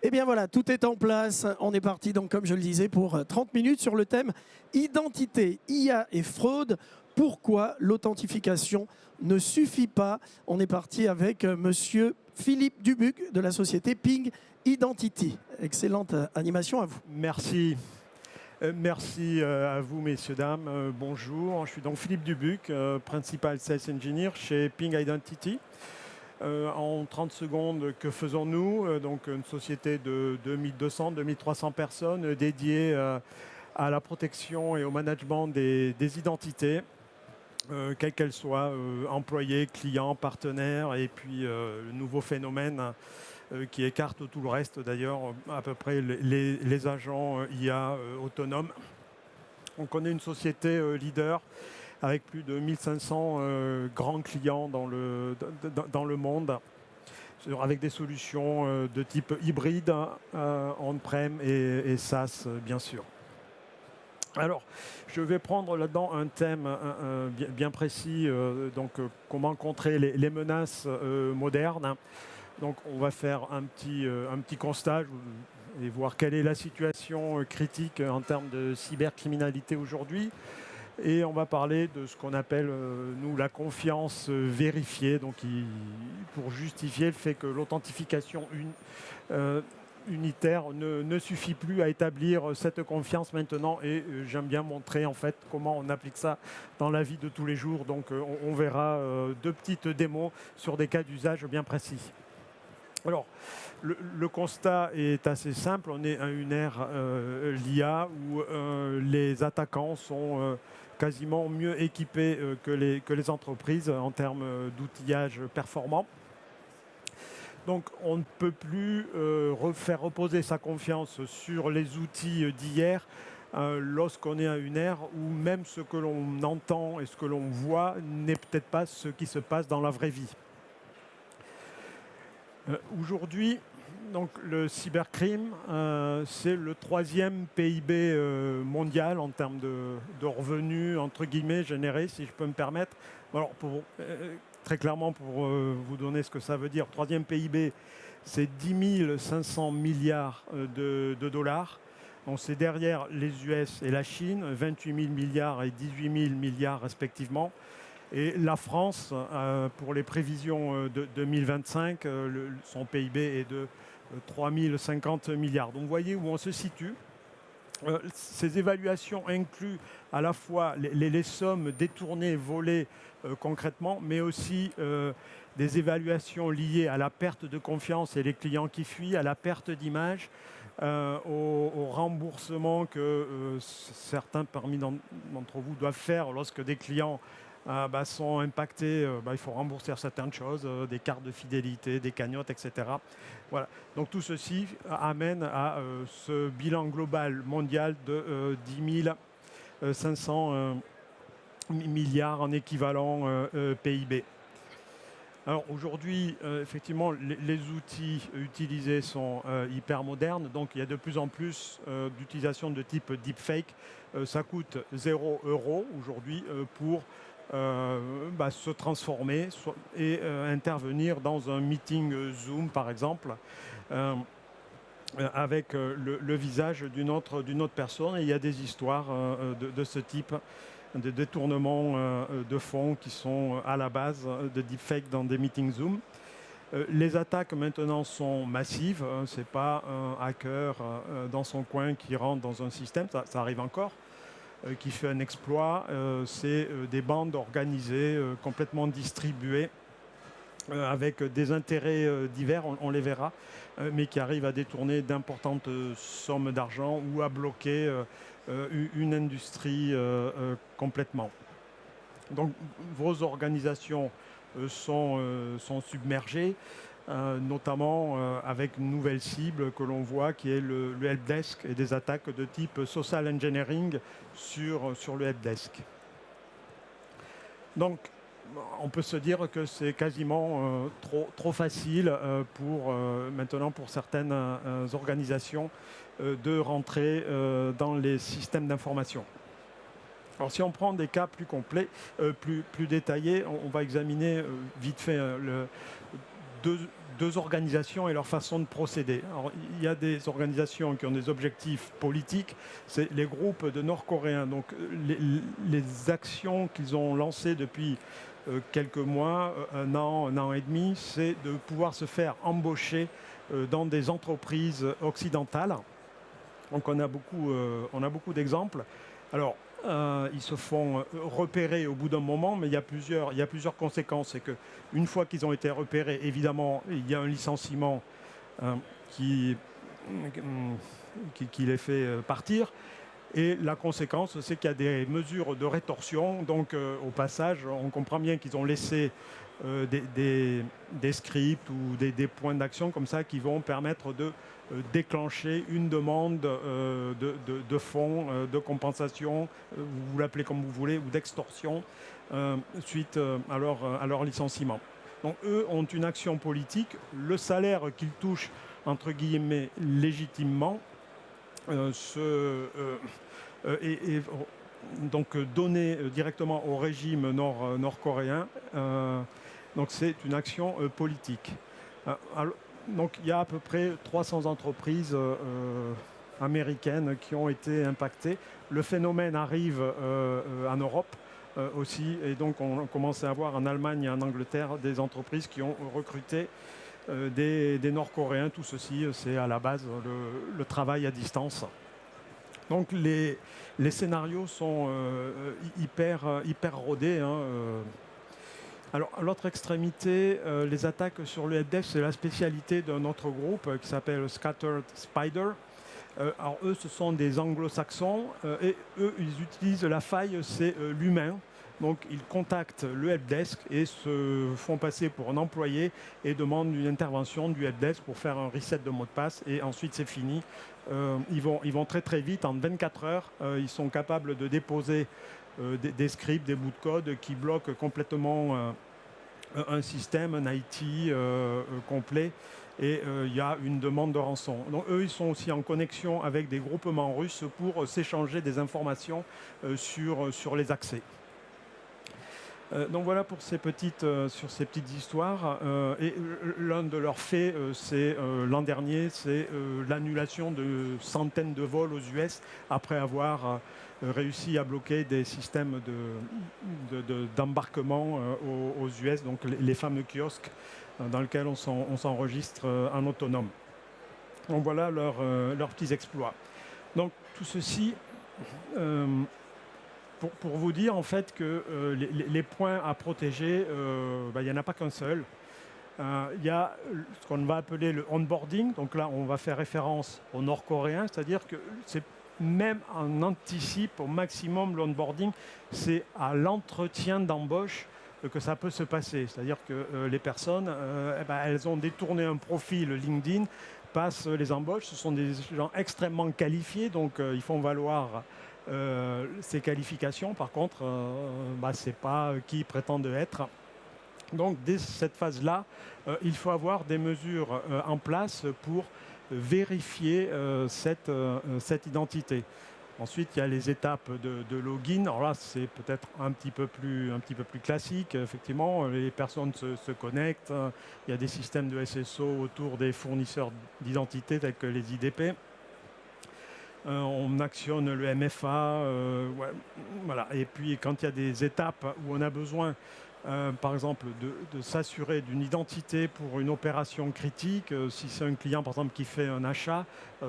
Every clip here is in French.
Eh bien voilà, tout est en place. On est parti donc, comme je le disais, pour 30 minutes sur le thème identité, IA et fraude. Pourquoi l'authentification ne suffit pas? On est parti avec monsieur Philippe Dubuc de la société Ping Identity. Excellente animation à vous. Merci. Merci à vous, messieurs, dames. Bonjour, je suis donc Philippe Dubuc, Principal Sales Engineer chez Ping Identity. En 30 secondes, que faisons-nous? Donc une société de 2200-2300 personnes dédiée à la protection et au management des identités, quelles qu'elles soient, employés, clients, partenaires, et puis le nouveau phénomène qui écarte tout le reste d'ailleurs, à peu près les agents IA autonomes. On connaît une société leader avec plus de 1500 grands clients dans le monde, avec des solutions de type hybride, on-prem et SaaS, bien sûr. Alors, je vais prendre là-dedans un thème bien précis, comment contrer les menaces modernes. Donc, on va faire un petit constat et voir quelle est la situation critique en termes de cybercriminalité aujourd'hui. Et on va parler de ce qu'on appelle, nous, la confiance vérifiée, donc pour justifier le fait que l'authentification unitaire ne suffit plus à établir cette confiance maintenant. Et j'aime bien montrer en fait comment on applique ça dans la vie de tous les jours. Donc on verra deux petites démos sur des cas d'usage bien précis. Alors, le constat est assez simple. On est à une ère l'IA où les attaquants sont quasiment mieux équipés que les entreprises en termes d'outillage performant. Donc, on ne peut plus faire reposer sa confiance sur les outils d'hier lorsqu'on est à une ère où même ce que l'on entend et ce que l'on voit n'est peut-être pas ce qui se passe dans la vraie vie. Aujourd'hui, donc, le cybercrime, c'est le 3e PIB mondial en termes de revenus, entre guillemets, générés, si je peux me permettre. Alors, très clairement, pour vous donner ce que ça veut dire, 3e PIB, c'est 10 500 milliards de dollars. Donc, c'est derrière les US et la Chine, 28 000 milliards et 18 000 milliards respectivement. Et la France, pour les prévisions de 2025, son PIB est de 3 050 milliards. Donc vous voyez où on se situe. Ces évaluations incluent à la fois les sommes détournées, volées concrètement, mais aussi des évaluations liées à la perte de confiance et les clients qui fuient, à la perte d'image, au remboursement que certains parmi d'entre vous doivent faire lorsque des clients sont impactés, il faut rembourser certaines choses, des cartes de fidélité, des cagnottes, etc. Voilà. Donc tout ceci amène à ce bilan global mondial de 10 500 milliards en équivalent PIB. Alors aujourd'hui, effectivement, les outils utilisés sont hyper modernes, donc il y a de plus en plus d'utilisation de type deepfake. Ça coûte 0 € aujourd'hui pour se transformer et intervenir dans un meeting Zoom, par exemple, avec le visage d'une autre personne. Et il y a des histoires de ce type, de détournements de fonds qui sont à la base de deepfake dans des meetings Zoom. Les attaques maintenant sont massives. Ce n'est pas un hacker dans son coin qui rentre dans un système, ça arrive encore, qui fait un exploit. C'est des bandes organisées, complètement distribuées, avec des intérêts divers, on les verra, mais qui arrivent à détourner d'importantes sommes d'argent ou à bloquer une industrie complètement. Donc vos organisations sont submergées, notamment avec une nouvelle cible que l'on voit qui est le helpdesk et des attaques de type social engineering sur le helpdesk. Donc on peut se dire que c'est quasiment trop facile maintenant pour certaines organisations de rentrer dans les systèmes d'information. Alors si on prend des cas plus complets, plus détaillés, on va examiner vite fait deux organisations et leur façon de procéder. Alors, il y a des organisations qui ont des objectifs politiques, c'est les groupes de Nord-Coréens. Donc les actions qu'ils ont lancées depuis quelques mois, un an et demi, c'est de pouvoir se faire embaucher dans des entreprises occidentales. Donc on a beaucoup d'exemples. Alors, ils se font repérer au bout d'un moment, mais il y a plusieurs conséquences. C'est qu'une fois qu'ils ont été repérés, évidemment, il y a un licenciement qui les fait partir. Et la conséquence, c'est qu'il y a des mesures de rétorsion. Donc, au passage, on comprend bien qu'ils ont laissé des scripts ou des points d'action comme ça qui vont permettre de déclencher une demande de fonds, de compensation, vous l'appelez comme vous voulez, ou d'extorsion suite à leur licenciement. Donc eux ont une action politique. Le salaire qu'ils touchent, entre guillemets, légitimement, est donc donné directement au régime nord-coréen. Donc c'est une action politique. Donc il y a à peu près 300 entreprises américaines qui ont été impactées. Le phénomène arrive en Europe aussi, et donc on commence à avoir en Allemagne et en Angleterre des entreprises qui ont recruté des Nord-Coréens. Tout ceci, c'est à la base le travail à distance. Donc les scénarios sont hyper rodés. Alors, à l'autre extrémité, les attaques sur le helpdesk, c'est la spécialité d'un autre groupe qui s'appelle Scattered Spider. Alors, eux, ce sont des anglo-saxons et eux, ils utilisent la faille, c'est l'humain. Donc, ils contactent le helpdesk et se font passer pour un employé et demandent une intervention du helpdesk pour faire un reset de mot de passe et ensuite c'est fini. Ils vont très vite, en 24 heures, ils sont capables de déposer des scripts, des bouts de code qui bloquent complètement un système, un IT complet, et il y a une demande de rançon. Donc eux, ils sont aussi en connexion avec des groupements russes pour s'échanger des informations sur les accès. Donc voilà pour ces petites histoires. Et l'un de leurs faits, c'est l'an dernier, c'est l'annulation de centaines de vols aux US après avoir réussi à bloquer des systèmes d'embarquement aux US, donc les fameux kiosques dans lesquels on s'enregistre en autonome. Donc voilà leurs petits exploits. Donc tout ceci pour vous dire en fait que les points à protéger, il n'y en a pas qu'un seul. Il y a ce qu'on va appeler le onboarding. Donc là, on va faire référence aux Nord-Coréens, c'est-à-dire que c'est même en anticipe au maximum l'onboarding, c'est à l'entretien d'embauche que ça peut se passer. C'est-à-dire que les personnes, elles ont détourné un profil LinkedIn, passent les embauches. Ce sont des gens extrêmement qualifiés, donc ils font valoir ces qualifications. Par contre, ce n'est pas qui ils prétendent être. Donc dès cette phase-là, il faut avoir des mesures en place pour vérifier cette identité. Ensuite, il y a les étapes de login. Alors là, c'est peut-être un petit peu plus classique. Effectivement, les personnes se connectent. Il y a des systèmes de SSO autour des fournisseurs d'identité tels que les IDP. On actionne le MFA. Voilà. Et puis, quand il y a des étapes où on a besoin par exemple, de s'assurer d'une identité pour une opération critique. Si c'est un client, par exemple, qui fait un achat,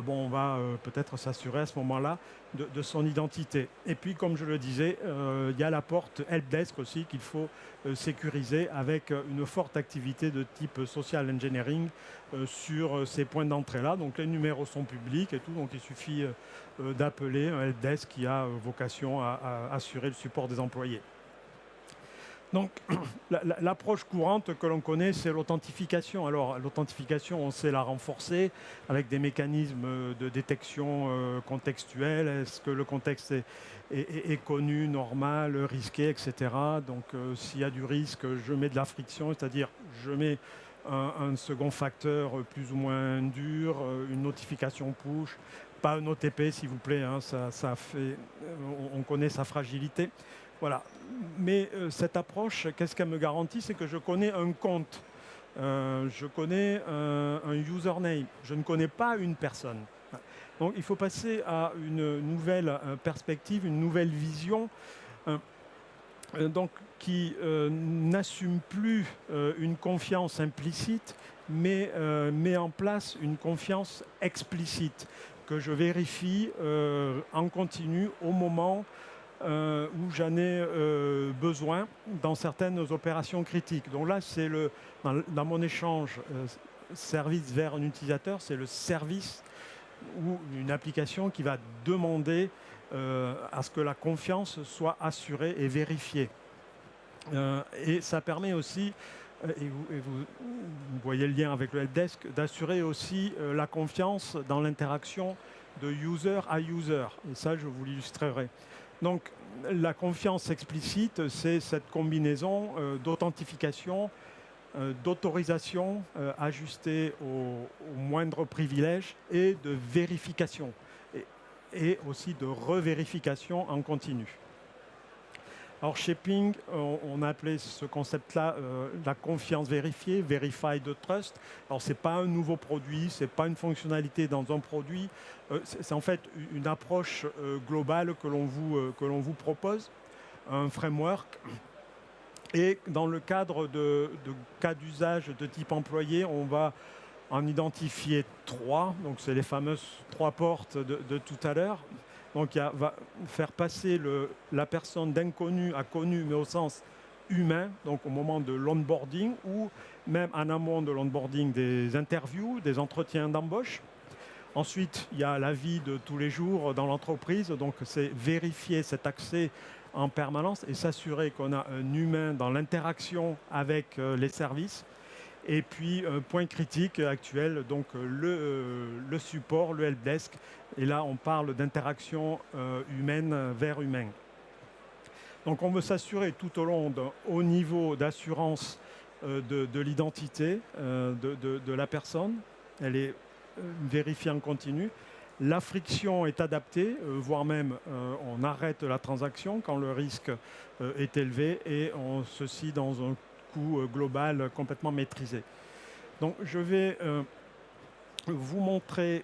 on va peut-être s'assurer à ce moment-là de son identité. Et puis, comme je le disais, il y a la porte helpdesk aussi qu'il faut sécuriser avec une forte activité de type social engineering sur ces points d'entrée-là. Donc, les numéros sont publics et tout, donc il suffit d'appeler un helpdesk qui a vocation à assurer le support des employés. Donc, l'approche courante que l'on connaît, c'est l'authentification. Alors, l'authentification, on sait la renforcer avec des mécanismes de détection contextuelle. Est-ce que le contexte est connu, normal, risqué, etc. Donc, s'il y a du risque, je mets de la friction, c'est-à-dire je mets un second facteur plus ou moins dur, une notification push, pas un OTP, s'il vous plaît. Ça fait, on connaît sa fragilité. Voilà. Mais cette approche, qu'est-ce qu'elle me garantit? C'est que je connais un compte je connais un username, je ne connais pas une personne. Donc il faut passer à une nouvelle perspective, une nouvelle vision donc, qui n'assume plus une confiance implicite, mais met en place une confiance explicite que je vérifie en continu au moment où j'en ai besoin dans certaines opérations critiques. Donc là, c'est dans mon échange service vers un utilisateur, c'est le service ou une application qui va demander à ce que la confiance soit assurée et vérifiée. Et ça permet aussi, vous voyez le lien avec le helpdesk, d'assurer aussi la confiance dans l'interaction de user à user. Et ça, je vous l'illustrerai. Donc, la confiance explicite, c'est cette combinaison d'authentification, d'autorisation ajustée au moindre privilège et de vérification et aussi de revérification en continu. Alors chez Ping, on a appelé ce concept-là la confiance vérifiée, Verified Trust. Alors ce n'est pas un nouveau produit, ce n'est pas une fonctionnalité dans un produit, c'est en fait une approche globale que l'on vous propose, un framework. Et dans le cadre de cas d'usage de type employé, on va en identifier 3. Donc c'est les fameuses 3 portes de tout à l'heure. Donc il va faire passer la personne d'inconnu à connu, mais au sens humain, donc au moment de l'onboarding ou même en amont de l'onboarding des interviews, des entretiens d'embauche. Ensuite, il y a la vie de tous les jours dans l'entreprise, donc c'est vérifier cet accès en permanence et s'assurer qu'on a un humain dans l'interaction avec les services. Et puis, point critique actuel, donc le support, le helpdesk. Et là, on parle d'interaction humaine vers humain. Donc, on veut s'assurer tout au long d'un haut niveau d'assurance de l'identité de la personne. Elle est vérifiée en continu. La friction est adaptée, voire même on arrête la transaction quand le risque est élevé et ceci dans un coût global complètement maîtrisé. Donc je vais vous montrer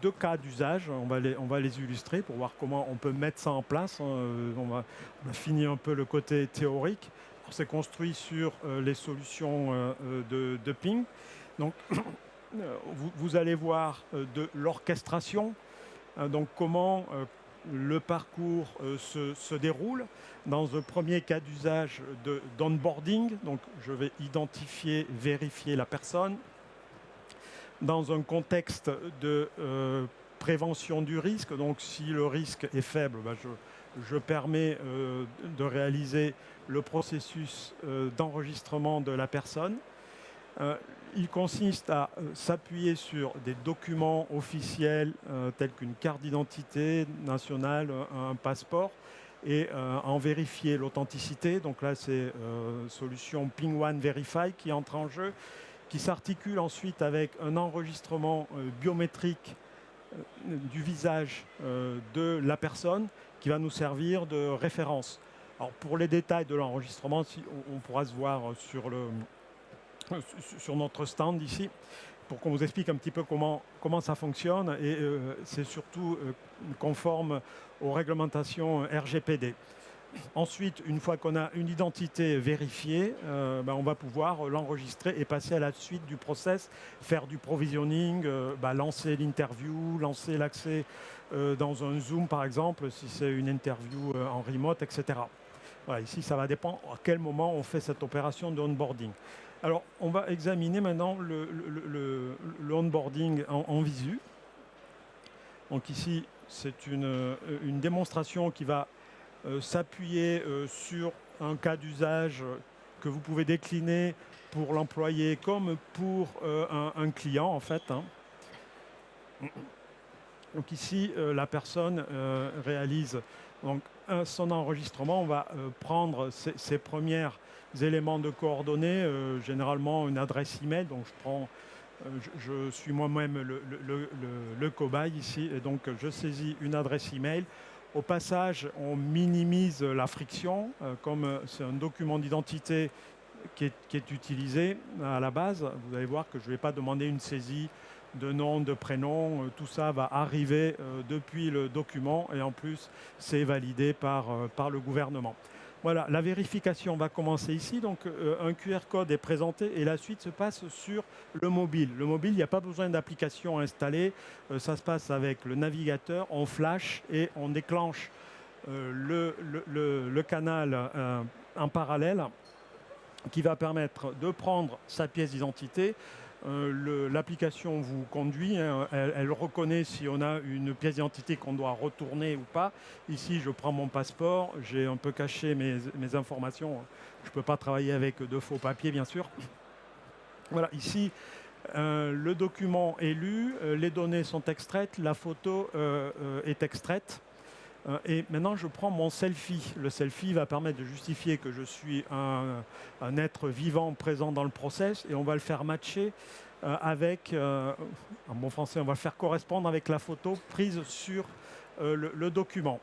deux cas d'usage. On va les illustrer pour voir comment on peut mettre ça en place. On a fini un peu le côté théorique. C'est construit sur les solutions de Ping. Donc vous allez voir de l'orchestration, donc comment le parcours se déroule. Dans un premier cas d'usage d'onboarding, donc je vais identifier, vérifier la personne. Dans un contexte de prévention du risque, donc si le risque est faible, je permets de réaliser le processus d'enregistrement de la personne. Il consiste à s'appuyer sur des documents officiels tels qu'une carte d'identité nationale, un passeport, et en vérifier l'authenticité. Donc là, c'est solution Ping One Verify qui entre en jeu, qui s'articule ensuite avec un enregistrement biométrique du visage de la personne qui va nous servir de référence. Alors pour les détails de l'enregistrement, on pourra se voir sur notre stand ici, pour qu'on vous explique un petit peu comment ça fonctionne, et c'est surtout conforme aux réglementations RGPD. Ensuite, une fois qu'on a une identité vérifiée, on va pouvoir l'enregistrer et passer à la suite du process, faire du provisioning, lancer l'interview, lancer l'accès dans un Zoom par exemple, si c'est une interview en remote, etc. Voilà, ici, ça va dépendre à quel moment on fait cette opération de onboarding. Alors, on va examiner maintenant le onboarding en visu. Donc ici, c'est une démonstration qui va s'appuyer sur un cas d'usage que vous pouvez décliner pour l'employé comme pour un client, en fait. Donc ici, la personne réalise donc, son enregistrement. On va prendre ses premiers éléments de coordonnées, généralement une adresse email. Donc je suis moi-même le cobaye ici, et donc je saisis une adresse email. Au passage, on minimise la friction, comme c'est un document d'identité, qui est utilisé à la base. Vous allez voir que je ne vais pas demander une saisie de nom, de prénom. Tout ça va arriver depuis le document et en plus, c'est validé par le gouvernement. Voilà, la vérification va commencer ici. Donc, un QR code est présenté et la suite se passe sur le mobile. Le mobile, il n'y a pas besoin d'application installée. Ça se passe avec le navigateur, on flash et on déclenche le canal en parallèle qui va permettre de prendre sa pièce d'identité. L'application vous conduit, hein, elle reconnaît si on a une pièce d'identité qu'on doit retourner ou pas. Ici, je prends mon passeport, j'ai un peu caché mes informations. Je ne peux pas travailler avec de faux papiers, bien sûr. Voilà, ici, le document est lu, les données sont extraites, la photo est extraite. Et maintenant, je prends mon selfie. Le selfie va permettre de justifier que je suis un être vivant présent dans le process et on va le faire matcher avec, en bon français, on va le faire correspondre avec la photo prise sur le document.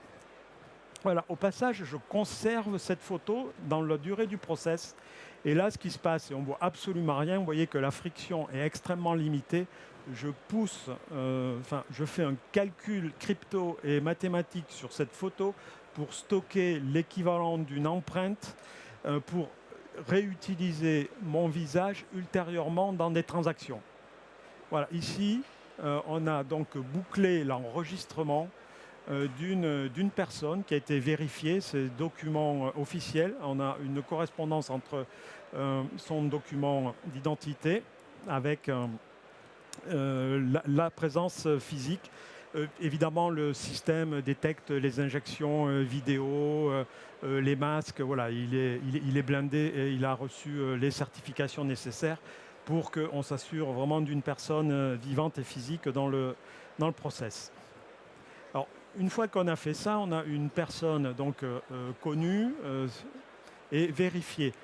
Voilà, au passage, je conserve cette photo dans la durée du process. Et là, ce qui se passe, et on ne voit absolument rien, vous voyez que la friction est extrêmement limitée. Je pousse, je fais un calcul crypto et mathématique sur cette photo pour stocker l'équivalent d'une empreinte pour réutiliser mon visage ultérieurement dans des transactions. Voilà, ici, on a donc bouclé l'enregistrement d'une personne qui a été vérifiée, ces documents officiels. On a une correspondance entre son document d'identité avec la présence physique. Évidemment, le système détecte les injections vidéo, les masques. Voilà, il est blindé et il a reçu les certifications nécessaires pour qu'on s'assure vraiment d'une personne vivante et physique dans le process. Alors, une fois qu'on a fait ça, on a une personne donc connue et vérifiée.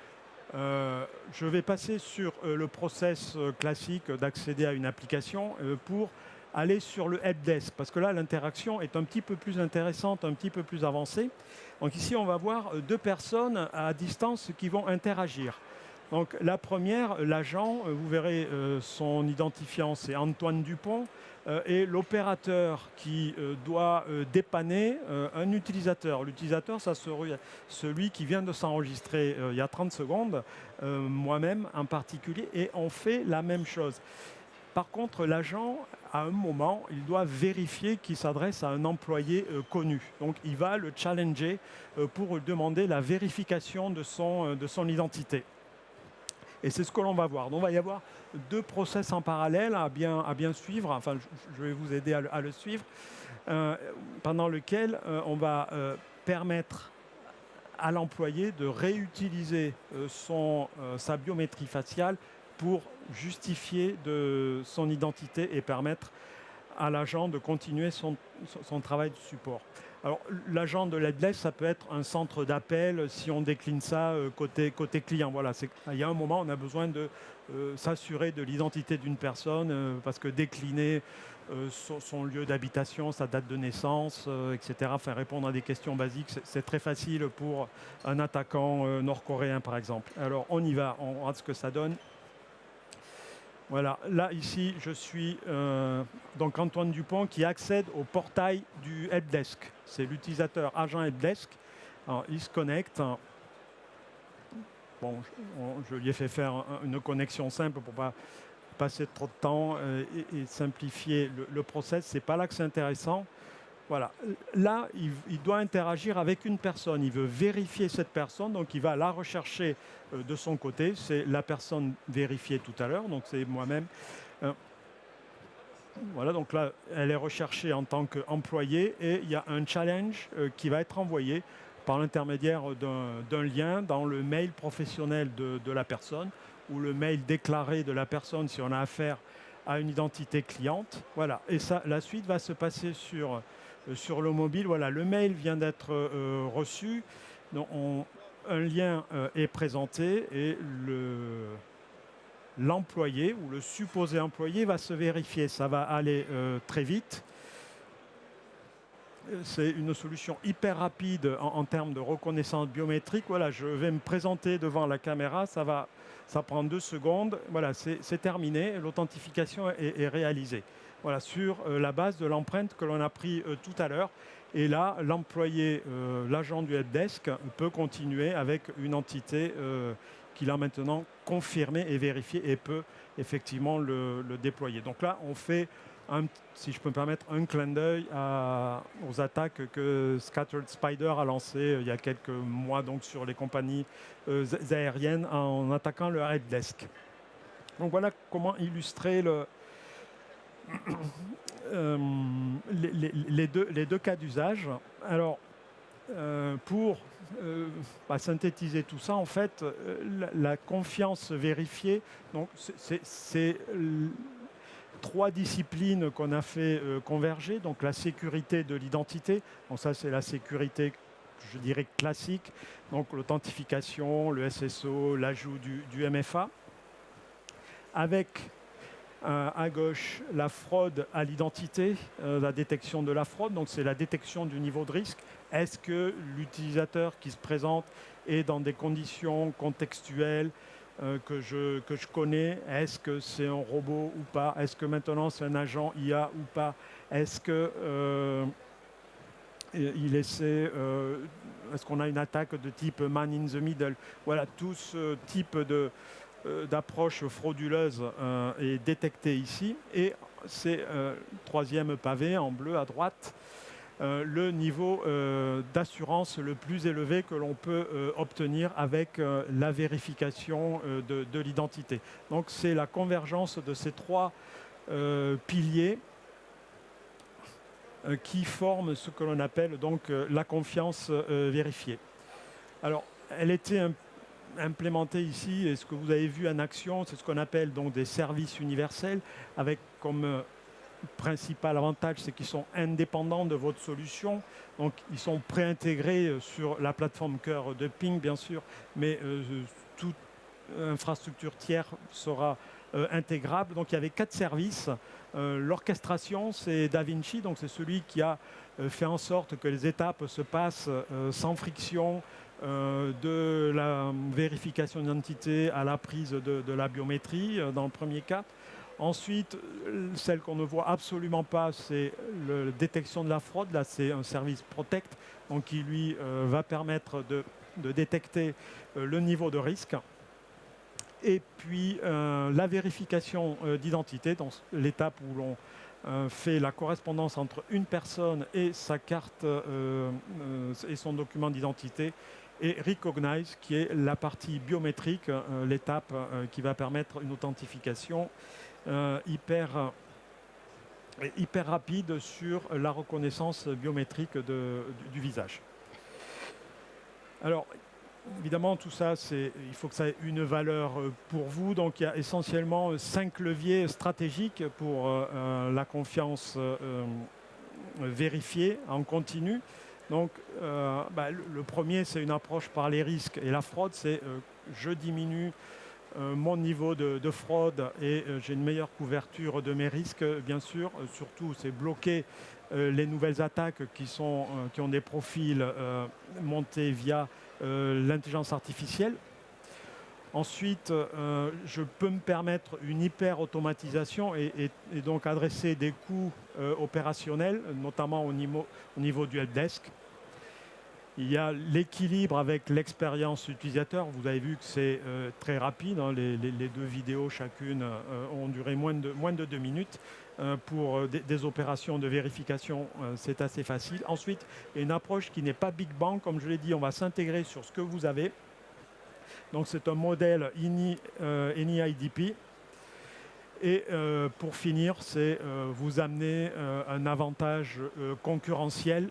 Je vais passer sur le process classique d'accéder à une application pour aller sur le helpdesk, parce que là, l'interaction est un petit peu plus intéressante, un petit peu plus avancée. Donc ici, on va voir deux personnes à distance qui vont interagir. Donc la première, l'agent, vous verrez son identifiant, c'est Antoine Dupont, et l'opérateur qui doit dépanner un utilisateur. L'utilisateur, ça serait celui qui vient de s'enregistrer il y a 30 secondes, moi-même en particulier, et on fait la même chose. Par contre, l'agent, à un moment, il doit vérifier qu'il s'adresse à un employé connu. Donc, il va le challenger pour demander la vérification de son identité. Et c'est ce que l'on va voir. Donc, il va y avoir deux process en parallèle à bien suivre. Enfin, je vais vous aider à le suivre, pendant lequel on va permettre à l'employé de réutiliser sa biométrie faciale pour justifier de son identité et permettre à l'agent de continuer son travail de support. Alors, l'agent de l'helpdesk, ça peut être un centre d'appel si on décline ça côté client. Voilà, il y a un moment, on a besoin de s'assurer de l'identité d'une personne parce que décliner son lieu d'habitation, sa date de naissance, etc., enfin, répondre à des questions basiques, c'est très facile pour un attaquant nord-coréen, par exemple. Alors, on y va, on regarde ce que ça donne. Voilà, là, ici, je suis donc Antoine Dupont qui accède au portail du helpdesk. C'est l'utilisateur agent helpdesk. Alors, il se connecte. Bon, je lui ai fait faire une connexion simple pour ne pas passer trop de temps et simplifier le process. Ce n'est pas là que c'est intéressant. Voilà. Là, il doit interagir avec une personne. Il veut vérifier cette personne, donc il va la rechercher de son côté. C'est la personne vérifiée tout à l'heure, donc c'est moi-même. Voilà, donc là, elle est recherchée en tant qu'employée et il y a un challenge qui va être envoyé par l'intermédiaire d'un lien dans le mail professionnel de la personne ou le mail déclaré de la personne si on a affaire à une identité cliente. Voilà, et ça, la suite va se passer sur le mobile. Voilà, le mail vient d'être reçu. Donc un lien est présenté et l'employé ou le supposé employé va se vérifier. Ça va aller très vite. c'est une solution hyper rapide en termes de reconnaissance biométrique. Voilà, je vais me présenter devant la caméra, ça prend 2 secondes. Voilà, c'est terminé, l'authentification est réalisée. Voilà, sur la base de l'empreinte que l'on a pris tout à l'heure. Et là, l'employé, l'agent du helpdesk peut continuer avec une entité qu'il a maintenant confirmée et vérifiée et peut effectivement le déployer. Donc là, on fait, si je peux me permettre, un clin d'œil aux attaques que Scattered Spider a lancées il y a quelques mois donc, sur les compagnies aériennes en attaquant le helpdesk. Donc voilà comment illustrer les deux cas d'usage. Alors, pour synthétiser tout ça, en fait, la confiance vérifiée, donc c'est 3 disciplines qu'on a fait converger. Donc la sécurité de l'identité, donc ça c'est la sécurité, je dirais classique, donc l'authentification, le SSO, l'ajout du MFA, avec à gauche, la fraude à l'identité, la détection de la fraude. Donc, c'est la détection du niveau de risque. Est-ce que l'utilisateur qui se présente est dans des conditions contextuelles que je connais? Est-ce que c'est un robot ou pas? Est-ce que maintenant c'est un agent IA ou pas? Est-ce que est-ce qu'on a une attaque de type man in the middle? Voilà, tout ce type d'approche frauduleuse est détectée ici. Et c'est troisième pavé en bleu à droite, le niveau d'assurance le plus élevé que l'on peut obtenir avec la vérification de l'identité. Donc c'est la convergence de ces 3 piliers qui forment ce que l'on appelle donc la confiance vérifiée. Alors, elle était implémenté ici, et ce que vous avez vu en action, c'est ce qu'on appelle donc des services universels, avec comme principal avantage, c'est qu'ils sont indépendants de votre solution, donc ils sont préintégrés sur la plateforme cœur de Ping, bien sûr, mais toute infrastructure tiers sera intégrable. Donc il y avait 4 services. L'orchestration, c'est DaVinci, donc c'est celui qui a fait en sorte que les étapes se passent sans friction, de la vérification d'identité à la prise de la biométrie dans le premier cas. Ensuite, celle qu'on ne voit absolument pas, c'est la détection de la fraude. Là, c'est un service Protect, donc qui lui va permettre de détecter le niveau de risque. Et puis la vérification d'identité, dans l'étape où l'on fait la correspondance entre une personne et sa carte et son document d'identité, et Recognize, qui est la partie biométrique, l'étape qui va permettre une authentification hyper rapide sur la reconnaissance biométrique du visage. Alors, évidemment, tout ça, il faut que ça ait une valeur pour vous. Donc, il y a essentiellement 5 leviers stratégiques pour la confiance vérifiée en continu. Donc, le premier, c'est une approche par les risques. Et la fraude, c'est je diminue mon niveau de fraude et j'ai une meilleure couverture de mes risques, bien sûr. Surtout, c'est bloquer les nouvelles attaques qui ont des profils montés via l'intelligence artificielle. Ensuite, je peux me permettre une hyper-automatisation et donc adresser des coûts opérationnels, notamment au niveau du helpdesk. Il y a l'équilibre avec l'expérience utilisateur. Vous avez vu que c'est très rapide. Hein. Les 2 vidéos chacune ont duré moins de 2 minutes. Pour des opérations de vérification, c'est assez facile. Ensuite, il y a une approche qui n'est pas Big Bang. Comme je l'ai dit, on va s'intégrer sur ce que vous avez. Donc c'est un modèle NIIDP. Et pour finir, c'est vous amener un avantage concurrentiel.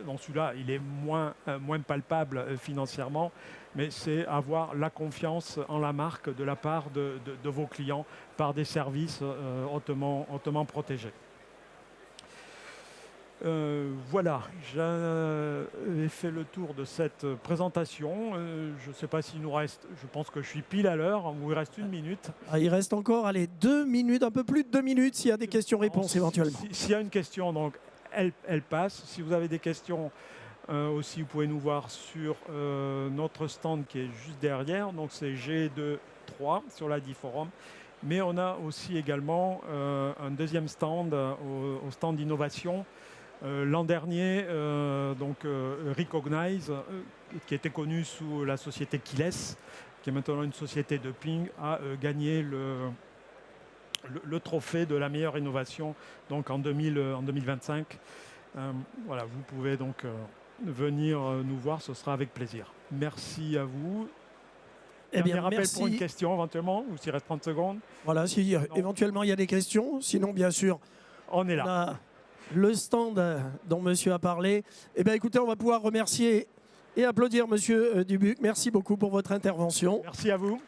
Donc celui-là, il est moins palpable financièrement, mais c'est avoir la confiance en la marque de la part de vos clients par des services hautement protégés. Voilà, j'avais fait le tour de cette présentation. Je ne sais pas s'il nous reste, je pense que je suis pile à l'heure, il reste 1 minute. Il reste encore 2 minutes, un peu plus de 2 minutes s'il y a des questions-réponses éventuellement. S'il y a une question, donc, elle passe. Si vous avez des questions aussi, vous pouvez nous voir sur notre stand qui est juste derrière. Donc c'est G23 sur la Forum. Mais on a aussi également un deuxième stand au stand d'innovation. L'an dernier, Recognize, qui était connu sous la société Kiles, qui est maintenant une société de ping, a gagné le trophée de la meilleure innovation donc en 2025. Voilà, vous pouvez donc venir nous voir, ce sera avec plaisir. Merci à vous. Eh bien, rappel merci. pour une question éventuellement, ou s'il reste 30 secondes. Voilà, si éventuellement il y a des questions, sinon bien sûr, On est là. on a le stand dont monsieur a parlé. Eh bien écoutez, on va pouvoir remercier et applaudir monsieur Dubuc. Merci beaucoup pour votre intervention. Merci à vous.